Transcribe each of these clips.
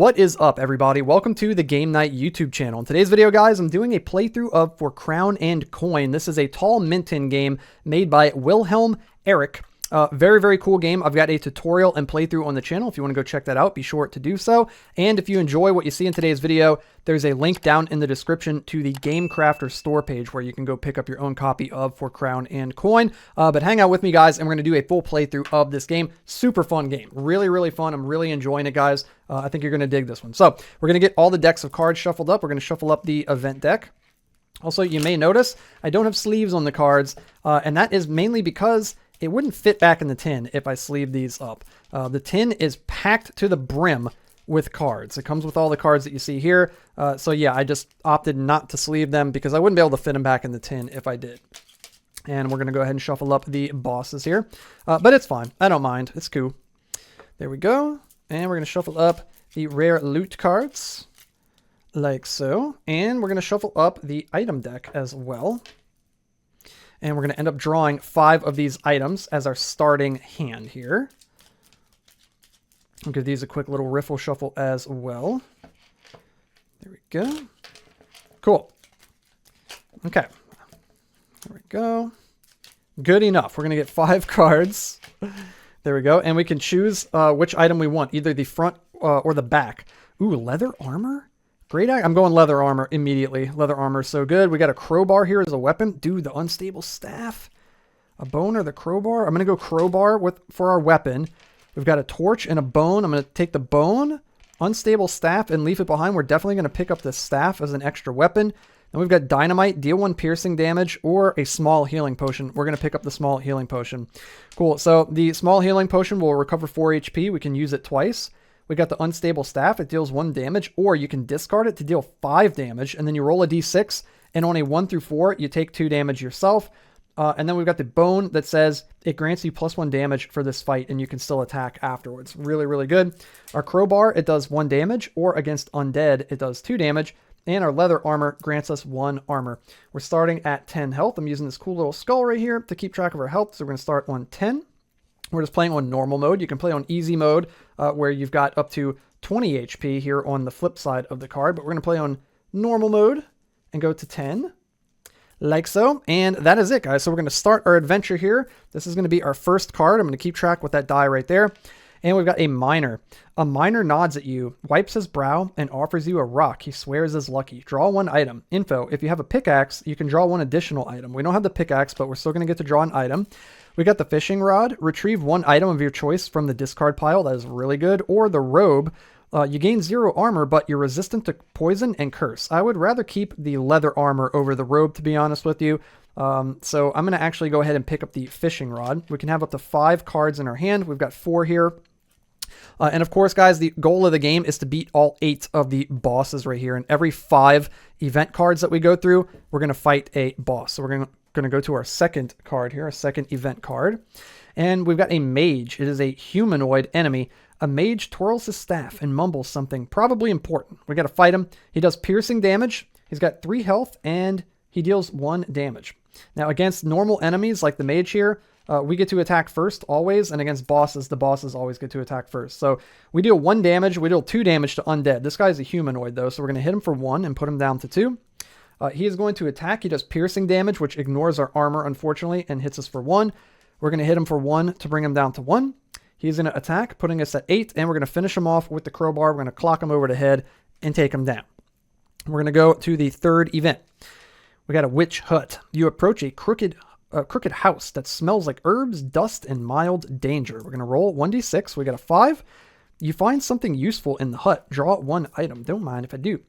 What is up, everybody? Welcome to the Game Night YouTube channel. In today's video, guys, I'm doing a playthrough of For Crown and Coin. This is a tall mint tin game made by Wilhelm Eric. Very, very cool game. I've got a tutorial and playthrough on the channel. If you want to go check that out, be sure to do so. And if you enjoy what you see in today's video, there's a link down in the description to the Game Crafter store page where you can go pick up your own copy of For Crown and Coin. But hang out with me, guys, and we're going to do a full playthrough of this game. Super fun game. Really, really fun. I'm really enjoying it, guys. I think you're going to dig this one. So we're going to get all the decks of cards shuffled up. We're going to shuffle up the event deck. Also, you may notice I don't have sleeves on the cards, and that is mainly because it wouldn't fit back in the tin if I sleeve these up. The tin is packed to the brim with cards. It comes with all the cards that you see here. So yeah, I just opted not to sleeve them because I wouldn't be able to fit them back in the tin if I did. And we're going to go ahead and shuffle up the bosses here. But it's fine. I don't mind. It's cool. There we go. And we're going to shuffle up the rare loot cards like so. And we're going to shuffle up the item deck as well. And we're going to end up drawing 5 of these items as our starting hand here. I'll give these a quick little riffle shuffle as well. There we go. Cool. Okay. There we go. Good enough. We're going to get 5 cards. There we go. And we can choose which item we want, either the front or the back. Ooh, leather armor? Great. I'm going leather armor immediately. Leather armor is so good. We got a crowbar here as a weapon. Dude, the unstable staff. A bone or the crowbar? I'm going to go crowbar for our weapon. We've got a torch and a bone. I'm going to take the bone, unstable staff, and leave it behind. We're definitely going to pick up the staff as an extra weapon. And we've got dynamite, deal 1 piercing damage, or a small healing potion. We're going to pick up the small healing potion. Cool. So the small healing potion will recover 4 HP. We can use it twice. We got the unstable staff. It deals 1 damage, or you can discard it to deal 5 damage, and then you roll a d6, and on a 1 through 4, you take 2 damage yourself. And then we've got the bone that says it grants you +1 damage for this fight, and you can still attack afterwards. Really, really good. Our crowbar, it does 1 damage, or against undead, it does 2 damage. And our leather armor grants us 1 armor. We're starting at 10 health. I'm using this cool little skull right here to keep track of our health, so we're going to start on 10. We're just playing on normal mode. You can play on easy mode where you've got up to 20 HP here on the flip side of the card. But we're going to play on normal mode and go to 10 like so. And that is it, guys. So we're going to start our adventure here. This is going to be our first card. I'm going to keep track with that die right there. And we've got a miner. A miner nods at you, wipes his brow, and offers you a rock he swears is lucky. Draw 1 item. Info, if you have a pickaxe, you can draw 1 additional item. We don't have the pickaxe, but we're still going to get to draw an item. We got the fishing rod. Retrieve 1 item of your choice from the discard pile. That is really good. Or the robe. You gain 0 armor, but you're resistant to poison and curse. I would rather keep the leather armor over the robe, to be honest with you. So I'm going to actually go ahead and pick up the fishing rod. We can have up to 5 cards in our hand. We've got 4 here. And of course, guys, the goal of the game is to beat all 8 of the bosses right here. And every 5 event cards that we go through, we're going to fight a boss. So we're going to go to our second card here, our second event card. And we've got a mage. It is a humanoid enemy. A mage twirls his staff and mumbles something probably important. We got to fight him. He does piercing damage. He's got 3 health and he deals 1 damage. Now, against normal enemies like the mage here, we get to attack first always, and against bosses, the bosses always get to attack first. So we deal 1 damage, we deal 2 damage to undead. This guy's a humanoid though, so we're going to hit him for 1 and put him down to 2. He is going to attack. He does piercing damage, which ignores our armor, unfortunately, and hits us for 1. We're going to hit him for 1 to bring him down to 1. He's going to attack, putting us at 8, and we're going to finish him off with the crowbar. We're going to clock him over the head and take him down. We're going to go to the third event. We got a witch hut. You approach a crooked house that smells like herbs, dust, and mild danger. We're going to roll 1d6. We got a 5. You find something useful in the hut. Draw 1 item. Don't mind if I do.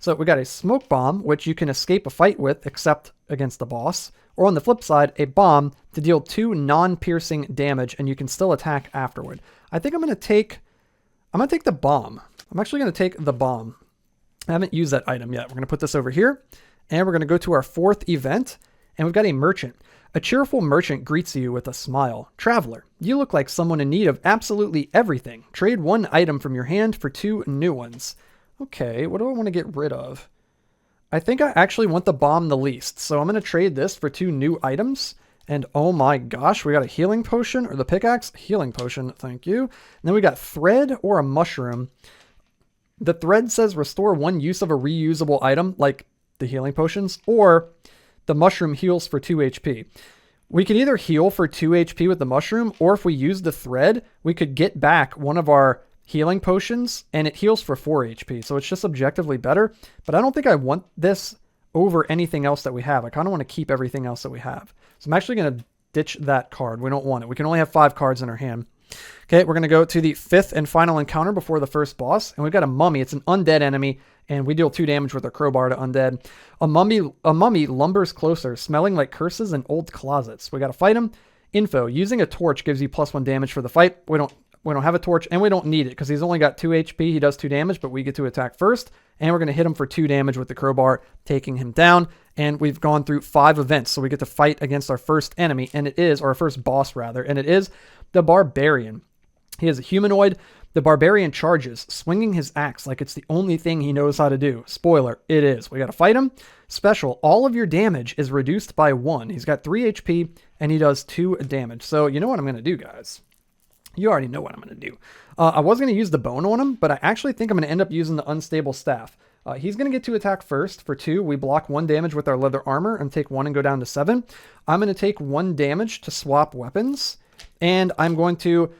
So we got a smoke bomb, which you can escape a fight with, except against the boss. Or on the flip side, a bomb to deal 2 non-piercing damage, and you can still attack afterward. I think I'm going to take the bomb. I'm actually going to take the bomb. I haven't used that item yet. We're going to put this over here, and we're going to go to our 4th event, and we've got a merchant. A cheerful merchant greets you with a smile. Traveler, you look like someone in need of absolutely everything. Trade 1 item from your hand for 2 new ones. Okay, what do I want to get rid of? I think I actually want the bomb the least, so I'm going to trade this for 2 new items. And oh my gosh, we got a healing potion, or the pickaxe. Healing potion, thank you. And then we got thread or a mushroom. The thread says restore 1 use of a reusable item, like the healing potions, or the mushroom heals for 2 HP. We could either heal for 2 HP with the mushroom, or if we use the thread, we could get back one of our healing potions and it heals for 4 HP. So it's just objectively better, but I don't think I want this over anything else that we have. I kind of want to keep everything else that we have. So I'm actually going to ditch that card. We don't want it. We can only have 5 cards in our hand. Okay, we're going to go to the 5th and final encounter before the first boss. And we've got a mummy. It's an undead enemy, and we deal 2 damage with our crowbar to undead. A mummy lumbers closer, smelling like curses and old closets. We got to fight him. Info, using a torch gives you +1 damage for the fight. We don't have a torch, and we don't need it because he's only got 2 HP. He does 2 damage, but we get to attack first. And we're going to hit him for 2 damage with the crowbar, taking him down. And we've gone through 5 events, so we get to fight against our first enemy, and it is, or our first boss rather, and it is the Barbarian. He is a humanoid. The Barbarian charges, swinging his axe like it's the only thing he knows how to do. Spoiler, it is. We got to fight him. Special, all of your damage is reduced by 1. He's got 3 HP, and he does 2 damage. So you know what I'm going to do, guys. You already know what I'm going to do. I was going to use the bone on him, but I actually think I'm going to end up using the unstable staff. He's going to get to attack first for 2. We block 1 damage with our leather armor and take 1 and go down to 7. I'm going to take 1 damage to swap weapons, and I'm going to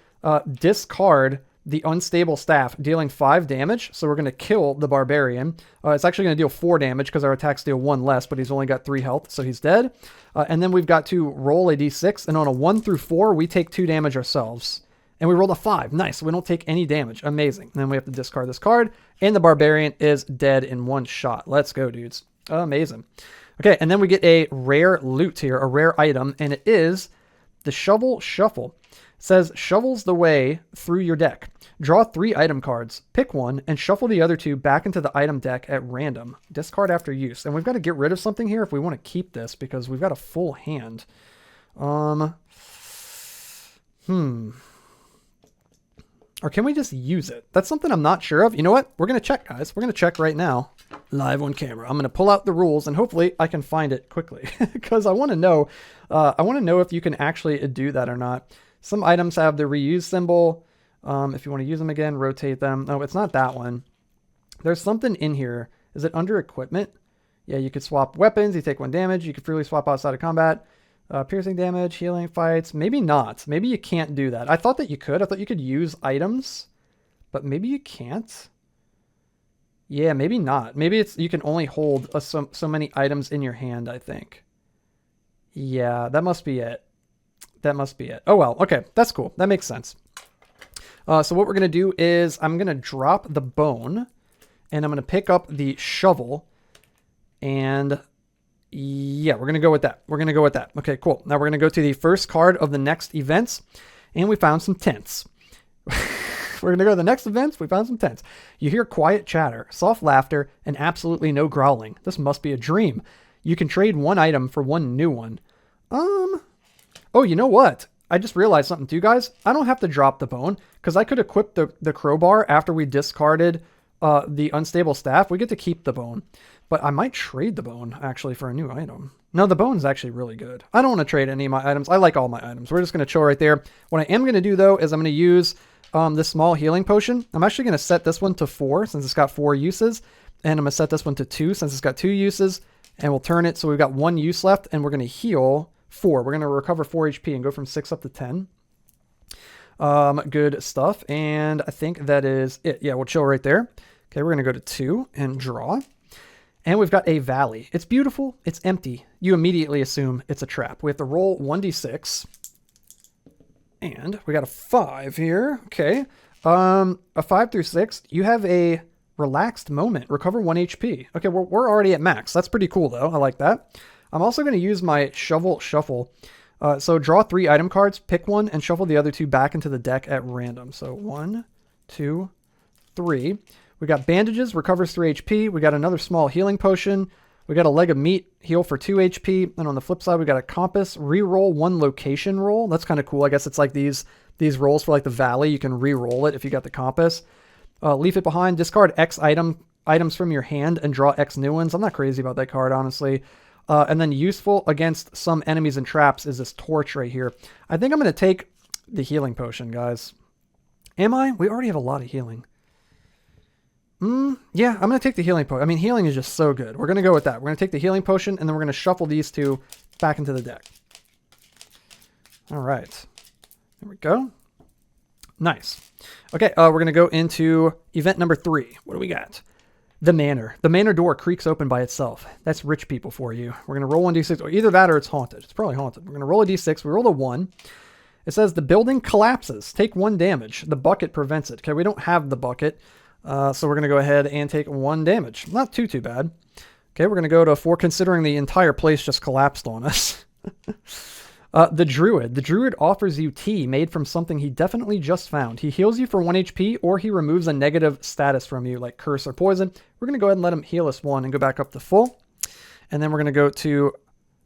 discard the unstable staff, dealing 5 damage. So we're going to kill the Barbarian. It's actually going to deal 4 damage because our attacks deal 1 less, but he's only got 3 health, so he's dead. And then we've got to roll a d6, and on a 1 through 4, we take 2 damage ourselves. And we rolled a 5. Nice. So we don't take any damage. Amazing. And then we have to discard this card. And the Barbarian is dead in 1 shot. Let's go, dudes. Amazing. Okay, and then we get a rare loot here, a rare item, and it is the Shovel Shuffle. It says, shovels the way through your deck. Draw 3 item cards, pick 1, and shuffle the other 2 back into the item deck at random. Discard after use. And we've got to get rid of something here if we want to keep this, because we've got a full hand. Or can we just use it? That's something I'm not sure of. You know what? We're going to check, guys. We're going to check right now, live on camera. I'm going to pull out the rules, and hopefully I can find it quickly because I want to know. I want to know if you can actually do that or not. Some items have the reuse symbol. If you want to use them again, rotate them. No, it's not that one. There's something in here. Is it under equipment? Yeah, you could swap weapons. You take 1 damage. You could freely swap outside of combat. Piercing damage, healing fights. Maybe not. Maybe you can't do that. I thought that you could. I thought you could use items, but maybe you can't. Yeah, maybe not. Maybe it's you can only hold so many items in your hand, I think. Yeah, that must be it. That must be it. Oh, well. Okay, that's cool. That makes sense. So what we're going to do is I'm going to drop the bone, and I'm going to pick up the shovel, and yeah, we're going to go with that. We're going to go with that. Okay, cool. Now we're going to go to the first card of the next events, and we found some tents. We're going to go to the next events. We found some tents. You hear quiet chatter, soft laughter, and absolutely no growling. This must be a dream. You can trade 1 item for 1 new one. Oh, you know what? I just realized something too, guys. I don't have to drop the bone because I could equip the crowbar after we discarded the unstable staff. We get to keep the bone. But I might trade the bone, actually, for a new item. No, the bone's actually really good. I don't want to trade any of my items. I like all my items. We're just going to chill right there. What I am going to do, though, is I'm going to use this small healing potion. I'm actually going to set this one to 4 since it's got 4 uses. And I'm going to set this one to 2 since it's got 2 uses. And we'll turn it so we've got 1 use left. And we're going to heal 4. We're going to recover 4 HP and go from 6 up to 10. Good stuff. And I think that is it. Yeah, we'll chill right there. Okay, we're going to go to 2 and draw. And we've got a valley. It's beautiful. It's empty. You immediately assume it's a trap. We have to roll 1d6. And we got a 5 here. Okay. A 5 through 6. You have a relaxed moment. Recover 1 HP. Okay, we're already at max. That's pretty cool, though. I like that. I'm also going to use my shovel shuffle. So draw 3 item cards, pick 1, and shuffle the other 2 back into the deck at random. So 1, 2, 3. We got bandages, recovers 3 HP. We got another small healing potion. We got a leg of meat, heal for 2 HP. And on the flip side, we got a compass, re-roll 1 location roll. That's kind of cool. I guess it's like these rolls for like the valley. You can re-roll it if you got the compass. Leave it behind. Discard X items from your hand and draw X new ones. I'm not crazy about that card, honestly. And then useful against some enemies and traps is this torch right here. I think I'm going to take the healing potion, guys. Am I? We already have a lot of healing. Yeah, I'm going to take the healing potion. I mean, healing is just so good. We're going to go with that. We're going to take the healing potion, and then we're going to shuffle these two back into the deck. All right. There we go. Nice. Okay, we're going to go into event number 3. What do we got? The manor. The manor door creaks open by itself. That's rich people for you. We're going to roll 1d6, or either that or it's haunted. It's probably haunted. We're going to roll a d6. We roll a 1. It says the building collapses. Take 1 damage. The bucket prevents it. Okay, we don't have the bucket. So we're going to go ahead and take 1 damage. Not too bad. Okay, we're going to go to 4 considering the entire place just collapsed on us. The druid. The druid offers you tea made from something he definitely just found. He heals you for 1 HP or he removes a negative status from you like curse or poison. We're going to go ahead and let him heal us 1 and go back up to full. And then we're going to go to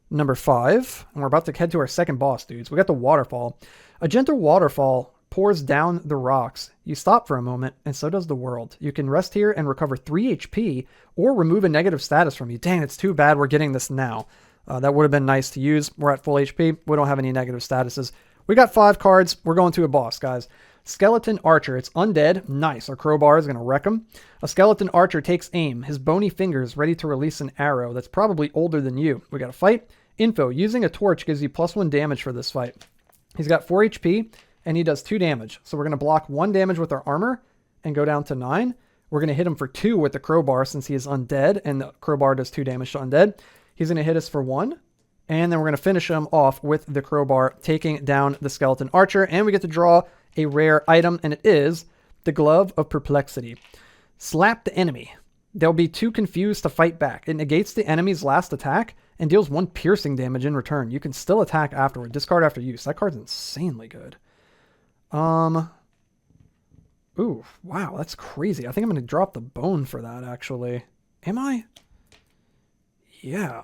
number 5. And we're about to head to our second boss, dudes. We got the waterfall. A gentle waterfall pours down the rocks. You stop for a moment, and so does the world. You can rest here and recover 3 HP or remove a negative status from you. Dang, it's too bad we're getting this now. That would have been nice to use. We're at full HP. We don't have any negative statuses. We got 5 cards. We're going to a boss, guys. Skeleton Archer. It's undead. Nice. Our crowbar is going to wreck him. A skeleton archer takes aim. His bony fingers ready to release an arrow that's probably older than you. We got a fight. Info. Using a torch gives you +1 damage for this fight. He's got 4 HP. And he does 2 damage. So we're going to block 1 damage with our armor and go down to 9. We're going to hit him for 2 with the crowbar since he is undead, and the crowbar does 2 damage to undead. He's going to hit us for 1, and then we're going to finish him off with the crowbar, taking down the skeleton archer, and we get to draw a rare item, and it is the Glove of Perplexity. Slap the enemy. They'll be too confused to fight back. It negates the enemy's last attack and deals 1 piercing damage in return. You can still attack afterward. Discard after use. That card's insanely good. Ooh, wow, that's crazy. I think I'm going to drop the bone for that, actually. Am I? Yeah.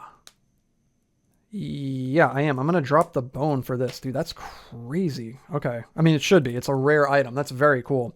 Yeah, I am. I'm going to drop the bone for this. Dude, that's crazy. Okay. I mean, it should be. It's a rare item. That's very cool.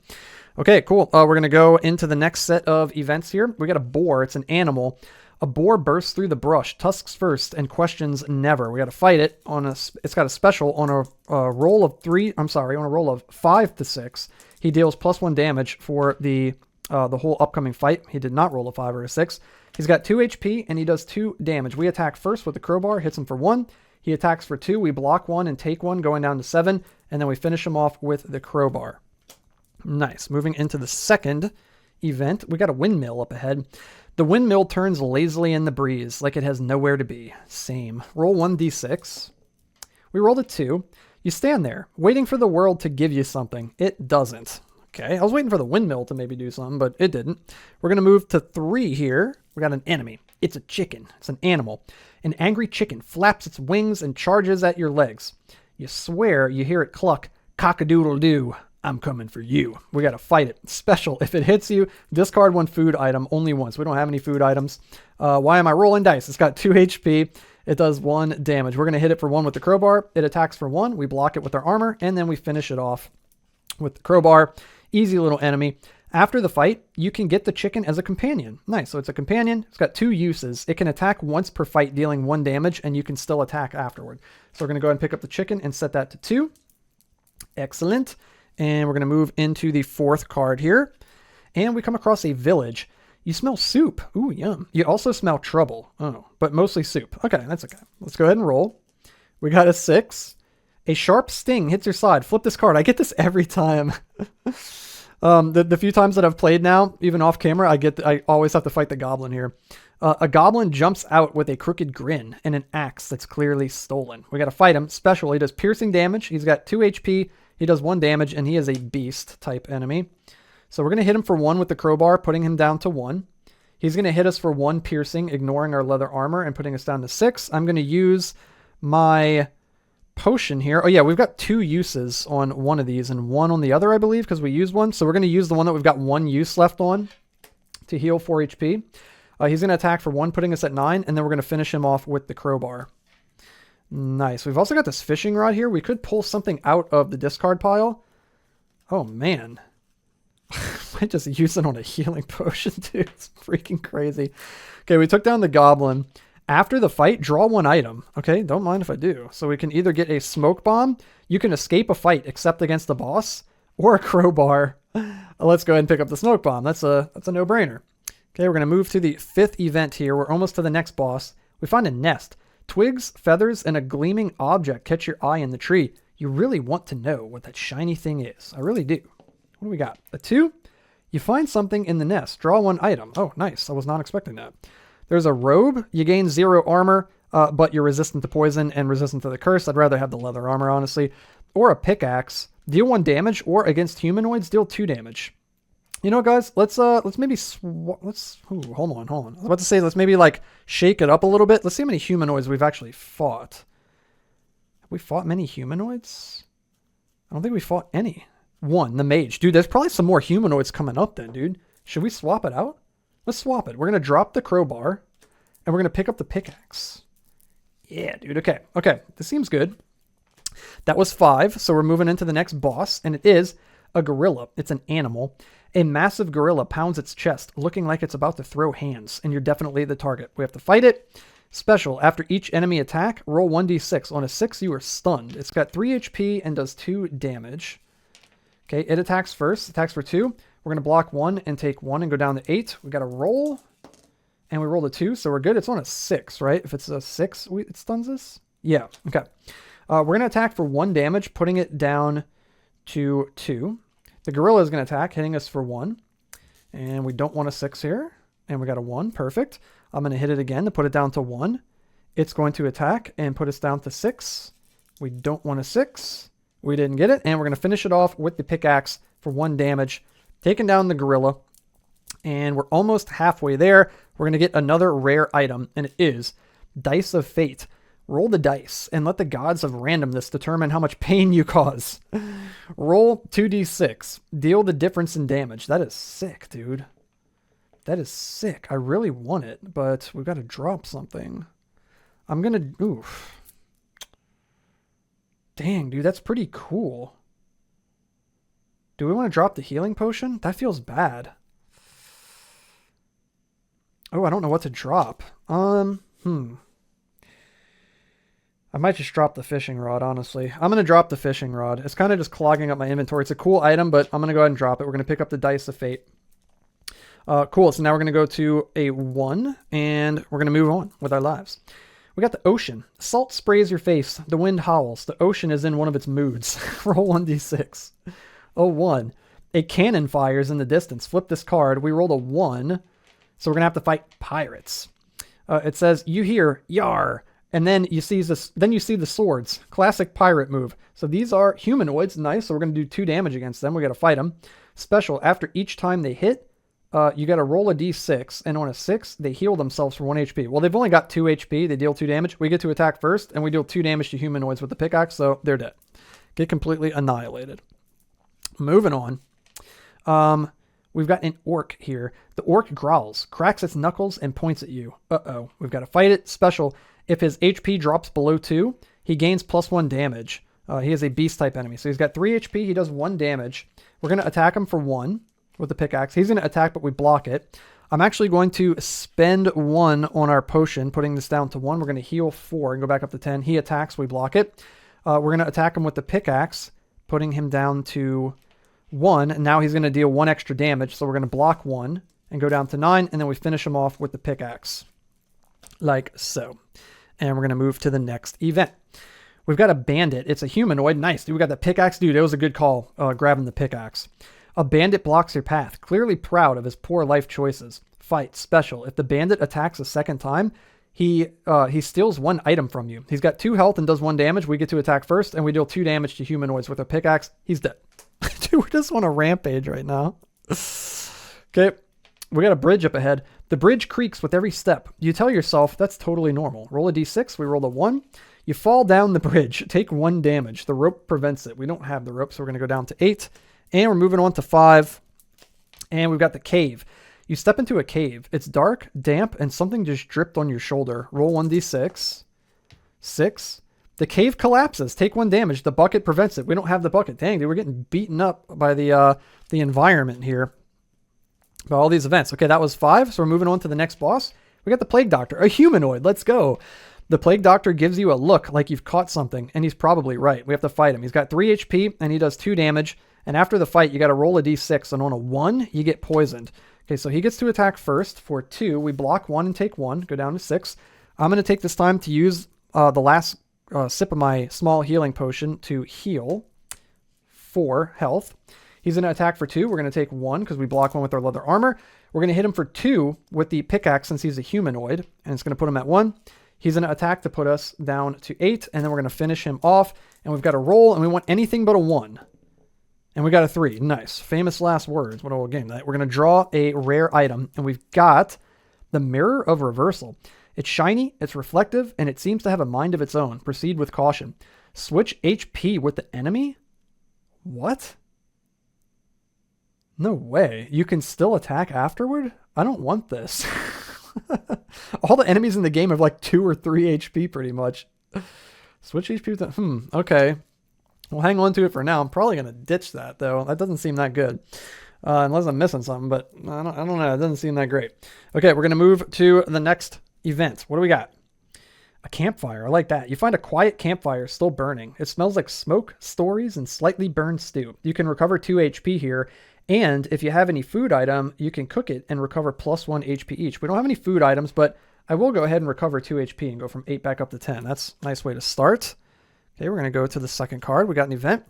Okay, cool. We're going to go into the next set of events here. We got a boar. It's an animal. A boar bursts through the brush, tusks first, and questions never. We got to fight it on a. It's got a special on a roll of 3. I'm sorry, on a roll of 5 to 6. He deals +1 damage for the whole upcoming fight. He did not roll a 5 or a 6. He's got 2 HP and he does 2 damage. We attack first with the crowbar, hits him for 1. He attacks for 2. We block 1 and take 1, going down to 7, and then we finish him off with the crowbar. Nice. Moving into the second event, we got a windmill up ahead. The windmill turns lazily in the breeze, like it has nowhere to be. Same. Roll 1d6. We rolled a 2. You stand there, waiting for the world to give you something. It doesn't. Okay, I was waiting for the windmill to maybe do something, but it didn't. We're going to move to 3 here. We got an enemy. It's a chicken. It's an animal. An angry chicken flaps its wings and charges at your legs. You swear you hear it cluck, cock-a-doodle-doo. I'm coming for you. We got to fight it. Special. If it hits you, discard 1 food item only once. We don't have any food items. Why am I rolling dice? It's got 2 HP. It does 1 damage. We're going to hit it for 1 with the crowbar. It attacks for 1. We block it with our armor, and then we finish it off with the crowbar. Easy little enemy. After the fight, you can get the chicken as a companion. Nice. So it's a companion. It's got 2 uses. It can attack once per fight, dealing 1 damage, and you can still attack afterward. So we're going to go ahead and pick up the chicken and set that to 2. Excellent. And we're going to move into the 4th card here. And we come across a village. You smell soup. Ooh, yum. You also smell trouble. Oh, but mostly soup. Okay, that's okay. Let's go ahead and roll. We got a 6. A sharp sting hits your side. Flip this card. I get this every time. The few times that I've played now, even off camera, I always have to fight the goblin here. A goblin jumps out with a crooked grin and an axe that's clearly stolen. We got to fight him. Special. He does piercing damage. He's got 2 HP. He does 1 damage, and he is a beast type enemy. So we're going to hit him for 1 with the crowbar, putting him down to 1. He's going to hit us for 1 piercing, ignoring our leather armor and putting us down to 6. I'm going to use my potion here. Oh yeah, we've got 2 uses on one of these and 1 on the other, I believe, because we used 1. So we're going to use the one that we've got 1 use left on to heal 4 HP. He's going to attack for 1, putting us at 9, and then we're going to finish him off with the crowbar. Nice. We've also got this fishing rod here. We could pull something out of the discard pile. Oh, man. I just use it on a healing potion, dude. It's freaking crazy. Okay, we took down the goblin. After the fight, draw 1 item. Okay, don't mind if I do. So we can either get a smoke bomb. You can escape a fight except against the boss. or a crowbar. Let's go ahead and pick up the smoke bomb. That's a no-brainer. Okay, we're going to move to the 5th event here. We're almost to the next boss. We find a nest. Twigs, feathers, and a gleaming object catch your eye in the tree. You really want to know what that shiny thing is. I really do. What do we got? A 2. You find something in the nest. Draw 1 item. Oh, nice. I was not expecting that. There's a robe. You gain 0 armor, but you're resistant to poison and resistant to the curse. I'd rather have the leather armor, honestly. Or a pickaxe. Deal 1 damage, or against humanoids, deal 2 damage. You know, guys, let's maybe hold on. I was about to say, let's maybe like shake it up a little bit. Let's see how many humanoids we've actually fought. Have we fought many humanoids? I don't think we fought any. 1, the mage. Dude, there's probably some more humanoids coming up then, dude. Should we swap it out? Let's swap it. We're going to drop the crowbar, and we're going to pick up the pickaxe. Yeah, dude. Okay. Okay. This seems good. That was 5, so we're moving into the next boss, and it is a gorilla. It's an animal. A massive gorilla pounds its chest, looking like it's about to throw hands, and you're definitely the target. We have to fight it. Special. After each enemy attack, roll 1d6. On a 6, you are stunned. It's got 3 HP and does 2 damage. Okay, it attacks first. Attacks for 2. We're going to block 1 and take 1 and go down to 8. We got to roll, and we rolled a 2, so we're good. It's on a 6, right? If it's a 6, it stuns us? Yeah, okay. We're going to attack for 1 damage, putting it down to 2. The gorilla is going to attack, hitting us for 1. And we don't want a 6 here. And we got a 1. Perfect. I'm going to hit it again to put it down to 1. It's going to attack and put us down to 6. We don't want a 6. We didn't get it. And we're going to finish it off with the pickaxe for 1 damage, taking down the gorilla. And we're almost halfway there. We're going to get another rare item, and it is Dice of Fate. Roll the dice and let the gods of randomness determine how much pain you cause. Roll 2d6. Deal the difference in damage. That is sick, dude. That is sick. I really want it, but we've got to drop something. I'm going to... Oof. Dang, dude, that's pretty cool. Do we want to drop the healing potion? That feels bad. Oh, I don't know what to drop. I might just drop the fishing rod, honestly. I'm going to drop the fishing rod. It's kind of just clogging up my inventory. It's a cool item, but I'm going to go ahead and drop it. We're going to pick up the Dice of Fate. Cool. So now we're going to go to a 1, and we're going to move on with our lives. We got the ocean. Salt sprays your face. The wind howls. The ocean is in one of its moods. Roll 1d6. Oh, 1. A cannon fires in the distance. Flip this card. We rolled a 1, so we're going to have to fight pirates. It says, you hear, yar. And then you see this. Then you see the swords. Classic pirate move. So these are humanoids. Nice. So we're going to do 2 damage against them. We got to fight them. Special. After each time they hit, you got to roll a d6. And on a 6, they heal themselves for 1 HP. Well, they've only got 2 HP. They deal 2 damage. We get to attack first, and we deal 2 damage to humanoids with the pickaxe. So they're dead. Get completely annihilated. Moving on. We've got an orc here. The orc growls, cracks its knuckles, and points at you. Uh-oh. We've got to fight it. Special. If his HP drops below 2, he gains +1 damage. He is a beast-type enemy. So he's got 3 HP. He does 1 damage. We're going to attack him for 1 with the pickaxe. He's going to attack, but we block it. I'm actually going to spend 1 on our potion, putting this down to 1. We're going to heal 4 and go back up to 10. He attacks. We block it. We're going to attack him with the pickaxe, putting him down to 1. And now he's going to deal 1 extra damage. So we're going to block 1 and go down to 9. And then we finish him off with the pickaxe. Like so. And we're going to move to the next event. We've got a bandit. It's a humanoid. Nice. Dude, we got the pickaxe. Dude, it was a good call grabbing the pickaxe. A bandit blocks your path, clearly proud of his poor life choices. Fight. Special. If the bandit attacks a second time, he steals 1 item from you. He's got 2 health and does 1 damage. We get to attack first, and we deal 2 damage to humanoids with a pickaxe. He's dead. Dude, we just want to rampage right now. Okay. We got a bridge up ahead. The bridge creaks with every step. You tell yourself that's totally normal. Roll a d6. We rolled a 1. You fall down the bridge. Take 1 damage. The rope prevents it. We don't have the rope, so we're going to go down to 8. And we're moving on to 5. And we've got the cave. You step into a cave. It's dark, damp, and something just dripped on your shoulder. Roll 1d6. 6. The cave collapses. Take 1 damage. The bucket prevents it. We don't have the bucket. Dang, dude, we're getting beaten up by the environment here. By all these events. Okay, that was 5. So we're moving on to the next boss. We got the Plague Doctor, a humanoid. Let's go. The Plague Doctor gives you a look like you've caught something, and he's probably right. We have to fight him. He's got 3 HP, and he does 2 damage, And after the fight, you got to roll a d6, and on a 1, you get poisoned. Okay, so he gets to attack first for 2. We block 1 and take 1, go down to 6. I'm going to take this time to use the last sip of my small healing potion to heal 4 health. He's going to attack for 2. We're going to take 1 because we block 1 with our leather armor. We're going to hit him for 2 with the pickaxe since he's a humanoid, and it's going to put him at 1. He's going to attack to put us down to 8, and then we're going to finish him off. And we've got a roll, and we want anything but a 1. And we got a 3. Nice. Famous last words. What a whole game. We're going to draw a rare item, and we've got the Mirror of Reversal. It's shiny, it's reflective, and it seems to have a mind of its own. Proceed with caution. Switch HP with the enemy? What? No way. You can still attack afterward? I don't want this. All the enemies in the game have like 2 or 3 HP pretty much. Switch HP with the... okay. We'll hang on to it for now. I'm probably going to ditch that, though. That doesn't seem that good. Unless I'm missing something, but I don't know. It doesn't seem that great. Okay, we're going to move to the next event. What do we got? A campfire. I like that. You find a quiet campfire still burning. It smells like smoke, stories, and slightly burned stew. You can recover 2 HP here, and if you have any food item, you can cook it and recover +1 HP each. We don't have any food items, but I will go ahead and recover 2 HP and go from 8 back up to 10. That's a nice way to start. Okay, we're going to go to the second card. We got an event.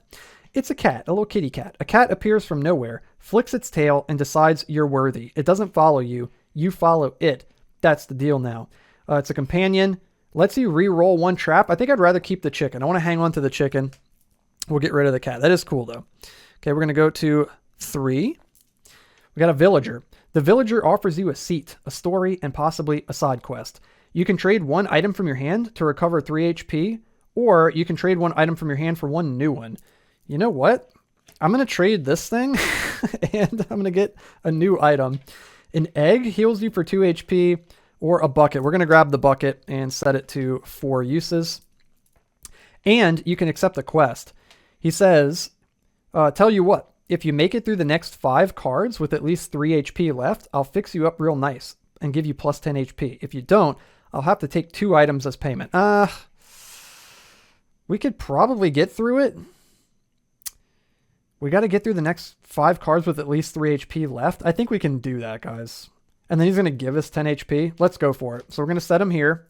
It's a cat, a little kitty cat. A cat appears from nowhere, flicks its tail, and decides you're worthy. It doesn't follow you. You follow it. That's the deal now. It's a companion. Lets you re-roll 1 trap. I think I'd rather keep the chicken. I want to hang on to the chicken. We'll get rid of the cat. That is cool, though. Okay, we're going to go to 3. We got a villager. The villager offers you a seat, a story, and possibly a side quest. You can trade 1 item from your hand to recover 3 HP, or you can trade 1 item from your hand for 1 new one. You know what? I'm going to trade this thing, and I'm going to get a new item. An egg heals you for 2 HP, or a bucket. We're going to grab the bucket and set it to 4 uses. And you can accept the quest. He says, tell you what, if you make it through the next 5 cards with at least 3 HP left, I'll fix you up real nice and give you +10 HP. If you don't, I'll have to take 2 items as payment. We could probably get through it. We got to get through the next 5 cards with at least 3 HP left. I think we can do that, guys. And then he's going to give us 10 HP. Let's go for it. So we're going to set him here.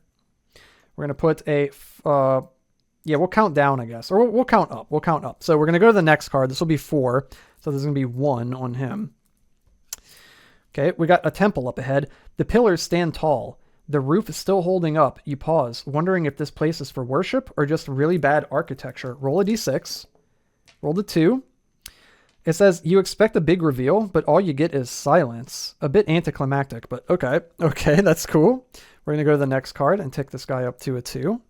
We're going to put a... yeah, we'll count down, I guess. Or we'll count up. We'll count up. So we're going to go to the next card. This will be 4. So there's going to be 1 on him. Okay, we got a temple up ahead. The pillars stand tall. The roof is still holding up. You pause, wondering if this place is for worship or just really bad architecture. Roll a d6. Roll the 2. It says, you expect a big reveal, but all you get is silence. A bit anticlimactic, but okay. Okay, that's cool. We're going to go to the next card and take this guy up to a 2.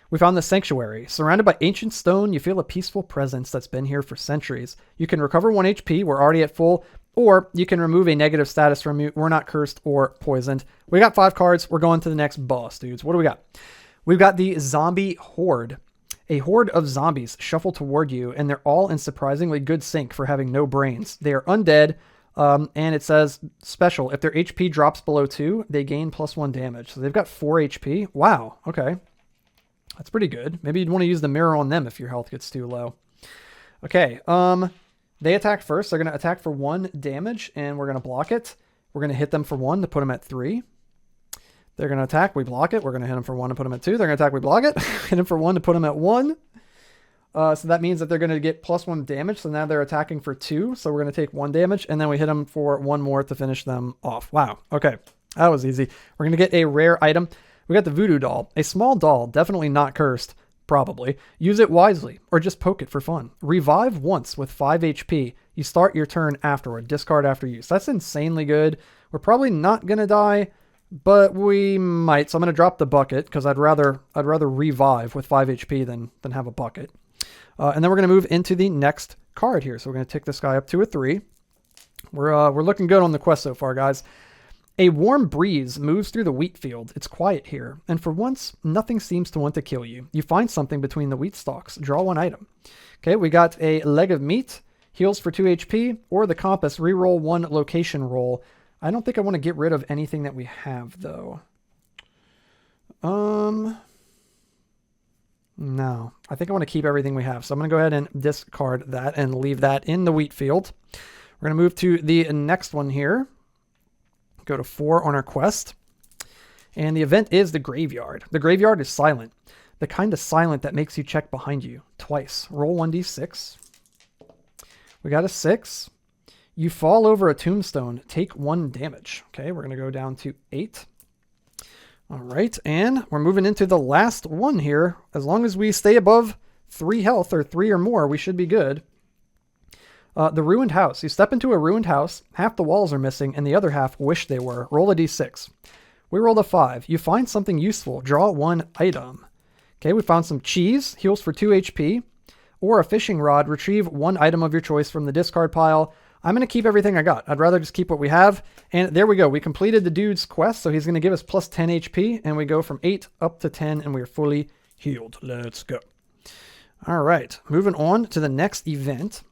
We found the sanctuary. Surrounded by ancient stone, you feel a peaceful presence that's been here for centuries. You can recover 1 HP. We're already at full. Or you can remove a negative status from you. We're not cursed or poisoned. We got 5 cards. We're going to the next boss, dudes. What do we got? We've got the zombie horde. A horde of zombies shuffle toward you, and they're all in surprisingly good sync for having no brains. They are undead, and it says special. If their HP drops below 2, they gain +1 damage. So they've got 4 HP. Wow. Okay. That's pretty good. Maybe you'd want to use the mirror on them if your health gets too low. Okay. They attack first. They're going to attack for 1 damage, and we're going to block it. We're going to hit them for 1 to put them at 3. They're going to attack. We block it. We're going to hit them for 1 to put them at 2. They're going to attack. We block it. Hit them for 1 to put them at 1. So that means that they're going to get +1 damage. So now they're attacking for 2. So we're going to take 1 damage, and then we hit them for 1 more to finish them off. Wow. Okay. That was easy. We're going to get a rare item. We got the voodoo doll. A small doll, definitely not cursed. Probably. Use it wisely, or just poke it for fun. Revive once with 5 HP. You start your turn afterward. Discard after use. That's insanely good. We're probably not going to die, but we might. So I'm going to drop the bucket because I'd rather revive with 5 HP than have a bucket. And then we're going to move into the next card here. So we're going to take this guy up to a 3. We're looking good on the quest so far, guys. A warm breeze moves through the wheat field. It's quiet here, and for once, nothing seems to want to kill you. You find something between the wheat stalks. Draw 1 item. Okay, we got a leg of meat, heals for 2 HP, or the compass, reroll 1 location roll. I don't think I want to get rid of anything that we have, though. No, I think I want to keep everything we have. So I'm going to go ahead and discard that and leave that in the wheat field. We're going to move to the next one here. Go to 4 on our quest. And the event is the graveyard. The graveyard is silent. The kind of silent that makes you check behind you twice. Roll 1d6. We got a 6. You fall over a tombstone. Take 1 damage. Okay, we're going to go down to 8. All right, and we're moving into the last one here. As long as we stay above 3 health or 3 or more, we should be good. The ruined house. You step into a ruined house. Half the walls are missing, and the other half wish they were. Roll a d6. We rolled a 5. You find something useful. Draw 1 item. Okay, we found some cheese. Heals for 2 HP. Or a fishing rod. Retrieve 1 item of your choice from the discard pile. I'm going to keep everything I got. I'd rather just keep what we have. And there we go. We completed the dude's quest, so he's going to give us plus 10 HP, and we go from 8 up to 10, and we are fully healed. Let's go. All right, moving on to the next event.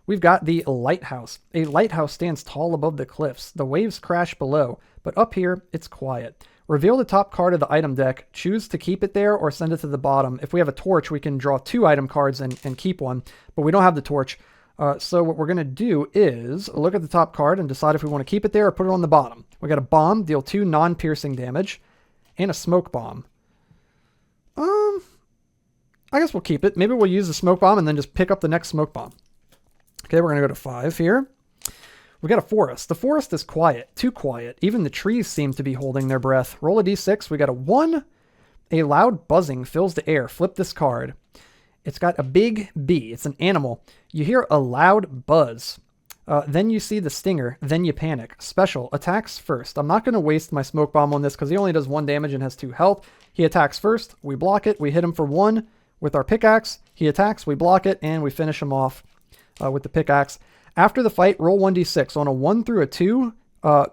We've got the lighthouse. A lighthouse stands tall above the cliffs. The waves crash below, but up here, it's quiet. Reveal the top card of the item deck. Choose to keep it there or send it to the bottom. If we have a torch, we can draw 2 item cards and keep one, but we don't have the torch. So what we're going to do is look at the top card and decide if we want to keep it there or put it on the bottom. We got a bomb, deal 2 non-piercing damage, and a smoke bomb. I guess we'll keep it. Maybe we'll use the smoke bomb and then just pick up the next smoke bomb. Okay, we're going to go to 5 here. We got a forest. The forest is quiet, too quiet. Even the trees seem to be holding their breath. Roll a d6. We got a 1. A loud buzzing fills the air. Flip this card. It's got a big B. It's an animal. You hear a loud buzz. Then you see the stinger. Then you panic. Special. Attacks first. I'm not going to waste my smoke bomb on this because he only does 1 damage and has 2 health. He attacks first. We block it. We hit him for 1 with our pickaxe. He attacks. We block it. And we finish him off with the pickaxe. After the fight, roll 1d6. On a 1 through a 2,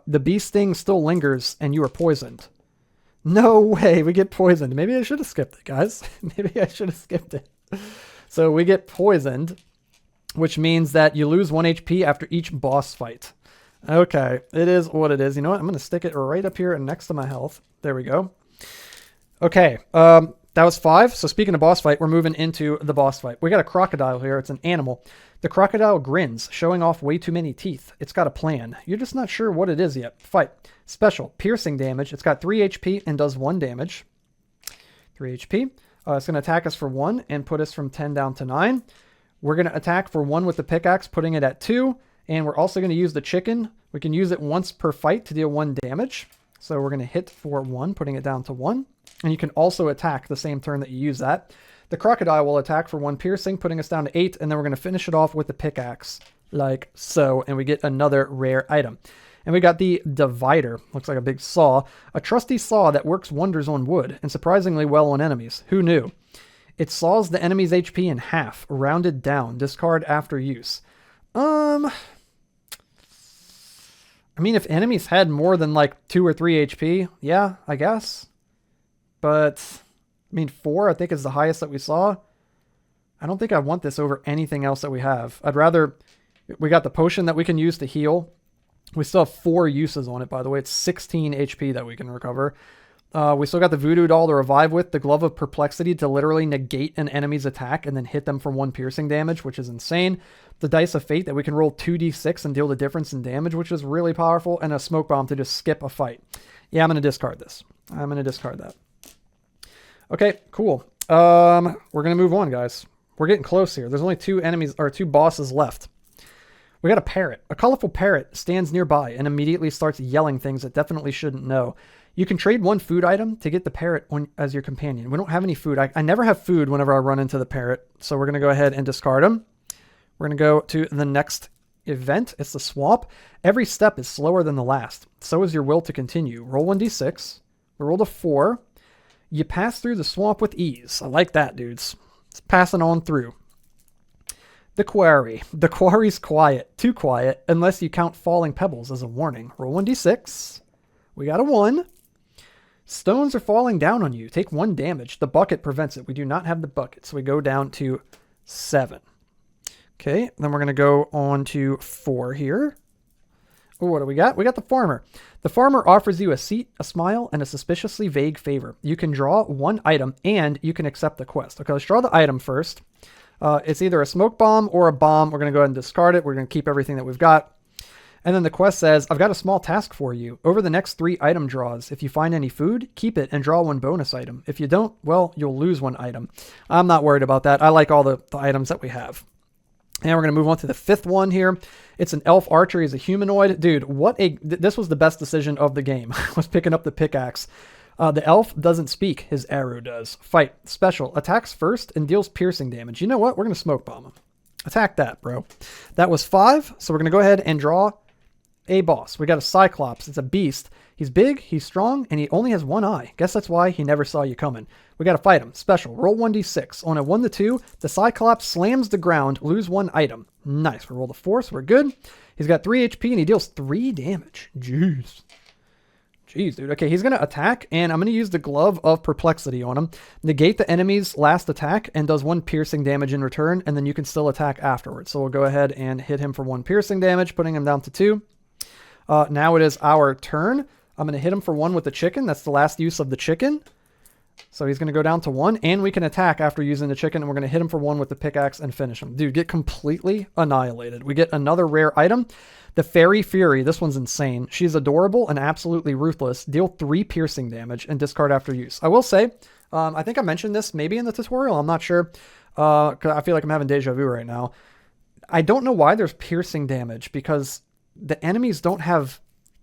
the bee sting still lingers and you are poisoned. No way. We get poisoned. Maybe I should have skipped it, guys. Maybe I should have skipped it. So we get poisoned, which means that you lose 1 HP after each boss fight. Okay, it is what it is. You know what? I'm going to stick it right up here next to my health. There we go. Okay, that was 5. So speaking of boss fight, we're moving into the boss fight. We got a crocodile here. It's an animal. The crocodile grins, showing off way too many teeth. It's got a plan. You're just not sure what it is yet. Fight. Special. Piercing damage. It's got 3 HP and does 1 damage. 3 HP. It's going to attack us for 1 and put us from 10 down to 9. We're going to attack for 1 with the pickaxe, putting it at 2. And we're also going to use the chicken. We can use it once per fight to deal 1 damage. So we're going to hit for 1, putting it down to 1. And you can also attack the same turn that you use that. The crocodile will attack for 1 piercing, putting us down to 8. And then we're going to finish it off with the pickaxe, like so. And we get another rare item. And we got the divider. Looks like a big saw. A trusty saw that works wonders on wood and surprisingly well on enemies. Who knew? It saws the enemy's HP in half, rounded down. Discard after use. I mean, if enemies had more than like 2 or 3 HP, yeah, I guess. But, I mean, 4 I think is the highest that we saw. I don't think I want this over anything else that we have. I'd rather... We got the potion that we can use to heal. We still have 4 uses on it, by the way. It's 16 HP that we can recover. We still got the voodoo doll to revive with, the glove of perplexity to literally negate an enemy's attack and then hit them for 1 piercing damage, which is insane. The dice of fate that we can roll 2d6 and deal the difference in damage, which is really powerful. And a smoke bomb to just skip a fight. Yeah, I'm going to discard this. I'm going to discard that. Okay, cool. We're going to move on, guys. We're getting close here. There's only 2 enemies or 2 bosses left. We got a parrot. A colorful parrot stands nearby and immediately starts yelling things it definitely shouldn't know. You can trade 1 food item to get the parrot as your companion. We don't have any food. I never have food whenever I run into the parrot, so we're going to go ahead and discard him. We're going to go to the next event. It's the swamp. Every step is slower than the last. So is your will to continue. Roll 1d6. We rolled a 4. You pass through the swamp with ease. I like that, dudes. It's passing on through. The quarry. The quarry's quiet. Too quiet, unless you count falling pebbles as a warning. Roll 1d6. We got a 1. Stones are falling down on you. Take 1 damage. The bucket prevents it. We do not have the bucket, so we go down to 7. Okay, then we're going to go on to 4 here. Ooh, what do we got? We got the farmer. The farmer offers you a seat, a smile, and a suspiciously vague favor. You can draw one item and you can accept the quest. Okay, let's draw the item first. It's either a smoke bomb or a bomb. We're going to go ahead and discard it. We're going to keep everything that we've got. And then the quest says, I've got a small task for you. Over the next 3 item draws, if you find any food, keep it and draw 1 bonus item. If you don't, well, you'll lose 1 item. I'm not worried about that. I like all the items that we have. And we're going to move on to the 5th one here. It's an elf archer. He's a humanoid. Dude, this was the best decision of the game, was picking up the pickaxe. The elf doesn't speak. His arrow does. Fight. Special. Attacks first and deals piercing damage. You know what? We're going to smoke bomb him. Attack that, bro. That was 5. So we're going to go ahead and draw a boss. We got a Cyclops. It's a beast. He's big, he's strong, and he only has 1 eye. Guess that's why he never saw you coming. We got to fight him. Special. Roll 1d6. On a 1 to 2, the Cyclops slams the ground, lose 1 item. Nice. We rolled a 4, so we're good. He's got 3 HP, and he deals 3 damage. Jeez, dude. Okay, he's going to attack, and I'm going to use the Glove of Perplexity on him. Negate the enemy's last attack, and does 1 piercing damage in return, and then you can still attack afterwards. So we'll go ahead and hit him for 1 piercing damage, putting him down to 2. Now it is our turn. I'm going to hit him for 1 with the chicken. That's the last use of the chicken. So he's going to go down to 1, and we can attack after using the chicken, and we're going to hit him for 1 with the pickaxe and finish him. Dude, get completely annihilated. We get another rare item. The Fairy Fury. This one's insane. She's adorable and absolutely ruthless. Deal 3 piercing damage and discard after use. I will say, I think I mentioned this maybe in the tutorial. I'm not sure. 'Cause I feel like I'm having deja vu right now. I don't know why there's piercing damage, because the enemies don't have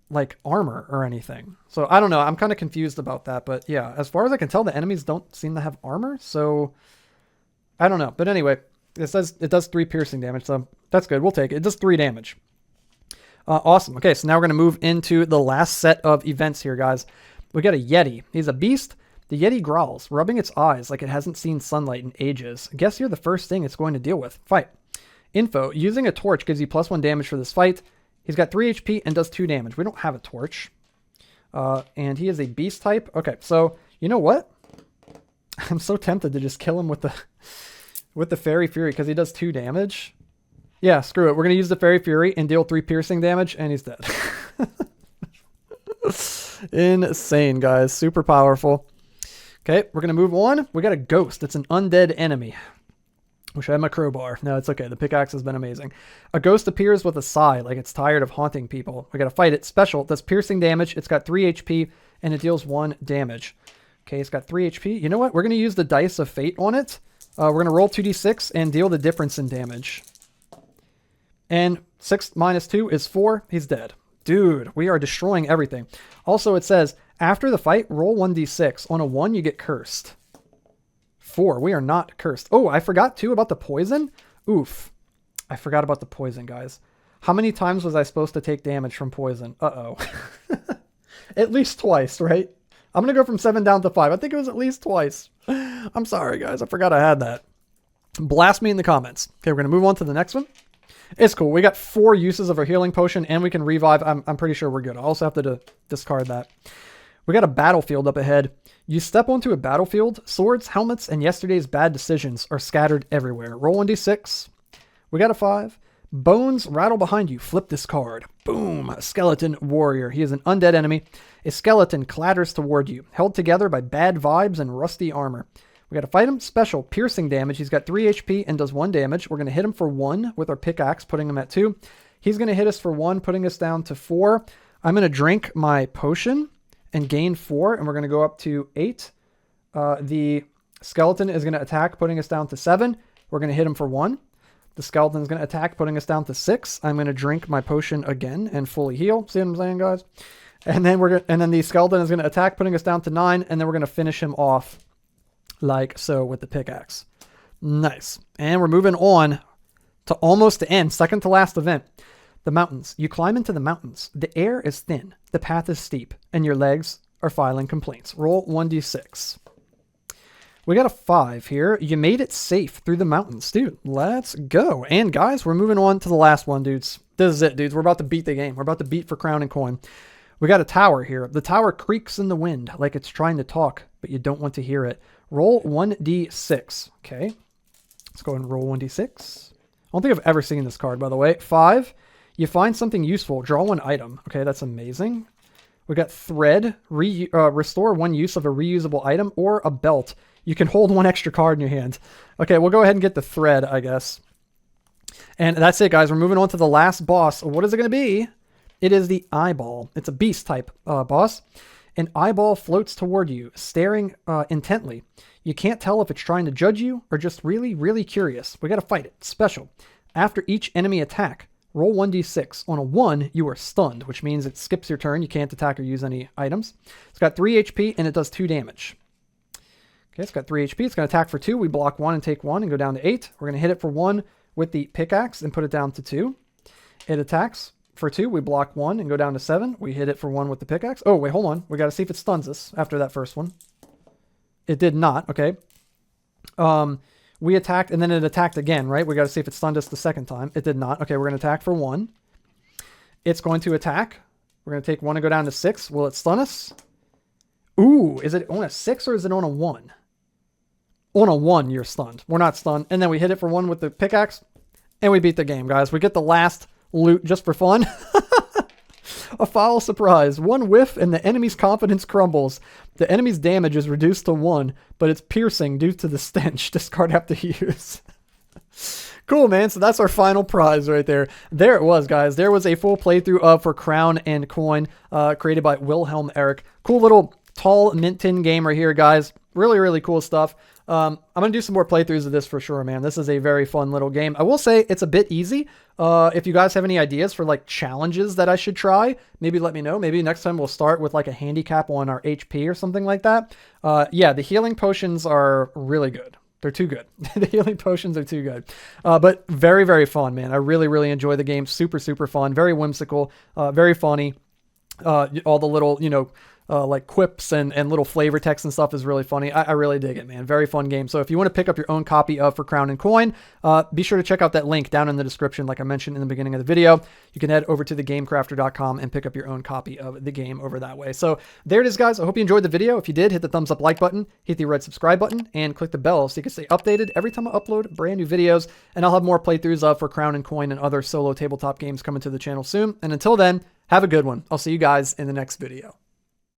like armor or anything. So I don't know. I'm kind of confused about that, but yeah, as far as I can tell, the enemies don't seem to have armor. So I don't know. But anyway, it says it does 3 piercing damage. So that's good. We'll take it. It does 3 damage. Awesome. Okay. So now we're going to move into the last set of events here, guys. We got a Yeti. He's a beast. The Yeti growls, rubbing its eyes like it hasn't seen sunlight in ages. Guess you're the first thing it's going to deal with. Fight. Info. Using a torch gives you +1 damage for this fight. He's got 3 HP and does 2 damage. We don't have a torch. And he is a beast type. Okay, so you know what? I'm so tempted to just kill him with the Fairy Fury because he does 2 damage. Yeah, screw it. We're going to use the Fairy Fury and deal 3 piercing damage, and he's dead. Insane, guys. Super powerful. Okay, we're going to move on. We got a ghost. It's an undead enemy. Wish I had my crowbar. No, it's okay. The pickaxe has been amazing. A ghost appears with a sigh, like it's tired of haunting people. We got to fight it. Special. It does piercing damage. It's got 3 HP, and it deals 1 damage. Okay, it's got 3 HP. You know what? We're going to use the Dice of Fate on it. We're going to roll 2d6 and deal the difference in damage. And 6 minus 2 is 4. He's dead. Dude, we are destroying everything. Also, it says, after the fight, roll 1d6. On a 1, you get cursed. 4. We are not cursed. Oh, I forgot too about the poison. Oof. I forgot about the poison, guys. How many times was I supposed to take damage from poison? Uh-oh. At least twice, right? I'm going to go from 7 down to 5. I think it was at least twice. I'm sorry, guys. I forgot I had that. Blast me in the comments. Okay, we're going to move on to the next one. It's cool. We got 4 uses of our healing potion, and we can revive. I'm pretty sure we're good. I also have to discard that. We got a battlefield up ahead. You step onto a battlefield. Swords, helmets, and yesterday's bad decisions are scattered everywhere. Roll 1d6. We got a 5. Bones rattle behind you. Flip this card. Boom. Skeleton warrior. He is an undead enemy. A skeleton clatters toward you, held together by bad vibes and rusty armor. We got to fight him. Special. Piercing damage. He's got 3 HP and does 1 damage. We're going to hit him for 1 with our pickaxe, putting him at 2. He's going to hit us for 1, putting us down to 4. I'm going to drink my potion and gain 4, and we're going to go up to 8. The skeleton is going to attack, putting us down to 7. We're going to hit him for 1. The skeleton is going to attack, putting us down to 6. I'm going to drink my potion again and fully heal. See what I'm saying, guys? And then the skeleton is going to attack, putting us down to 9, and then we're going to finish him off like so with the pickaxe. Nice. And we're moving on to almost the end, second to last event. The mountains. You climb into the mountains. The air is thin. The path is steep, and your legs are filing complaints. Roll 1d6. We got a 5 here. You made it safe through the mountains. Dude, let's go. And guys, we're moving on to the last one, dudes. This is it, dudes. We're about to beat the game. We're about to beat for crown and coin. We got a tower here. The tower creaks in the wind like it's trying to talk, but you don't want to hear it. Roll 1d6. Okay. Let's go ahead and roll 1d6. I don't think I've ever seen this card, by the way. 5. You find something useful. Draw 1 item. Okay, that's amazing. We got thread. Restore 1 use of a reusable item or a belt. You can hold 1 extra card in your hand. Okay, we'll go ahead and get the thread, I guess. And that's it, guys. We're moving on to the last boss. What is it going to be? It is the eyeball. It's a beast type boss. An eyeball floats toward you, staring intently. You can't tell if it's trying to judge you or just really, really curious. We got to fight it. Special. After each enemy attack, roll 1d6. On a 1, you are stunned, which means it skips your turn. You can't attack or use any items. It's got 3 HP and it does 2 damage. Okay, it's got 3 HP. It's going to attack for 2. We block 1 and take 1 and go down to 8. We're going to hit it for 1 with the pickaxe and put it down to 2. It attacks for 2. We block 1 and go down to 7. We hit it for 1 with the pickaxe. Oh, wait, hold on. We got to see if it stuns us after that first one. It did not. Okay. We attacked and then it attacked again, right? We got to see if it stunned us the second time. It did not. Okay, we're going to attack for 1. It's going to attack. We're going to take 1 and go down to 6. Will it stun us? Ooh, is it on a 6 or is it on a 1? On a 1, you're stunned. We're not stunned. And then we hit it for 1 with the pickaxe and we beat the game, guys. We get the last loot just for fun. A foul surprise. 1 whiff and the enemy's confidence crumbles. The enemy's damage is reduced to 1, but it's piercing due to the stench. Discard after use. Cool, man. So that's our final prize right there. There it was, guys. There was a full playthrough of For Crown and Coin, created by Wilhelm Eric. Cool little tall mint tin game right here, guys. Really, really cool stuff. I'm going to do some more playthroughs of this for sure, man. This is a very fun little game. I will say it's a bit easy. If you guys have any ideas for like challenges that I should try, maybe let me know. Maybe next time we'll start with like a handicap on our HP or something like that. Yeah, the healing potions are really good. They're too good. The healing potions are too good. But very, very fun, man. I really, really enjoy the game. Super, super fun. Very whimsical. Very funny. All the little, like quips and little flavor text and stuff is really funny. I really dig it, man. Very fun game. So if you want to pick up your own copy of For Crown and Coin, be sure to check out that link down in the description. Like I mentioned in the beginning of the video, you can head over to thegamecrafter.com and pick up your own copy of the game over that way. So there it is, guys. I hope you enjoyed the video. If you did, hit the thumbs up like button, hit the red subscribe button, and click the bell so you can stay updated every time I upload brand new videos. And I'll have more playthroughs of For Crown and Coin and other solo tabletop games coming to the channel soon. And until then, have a good one. I'll see you guys in the next video.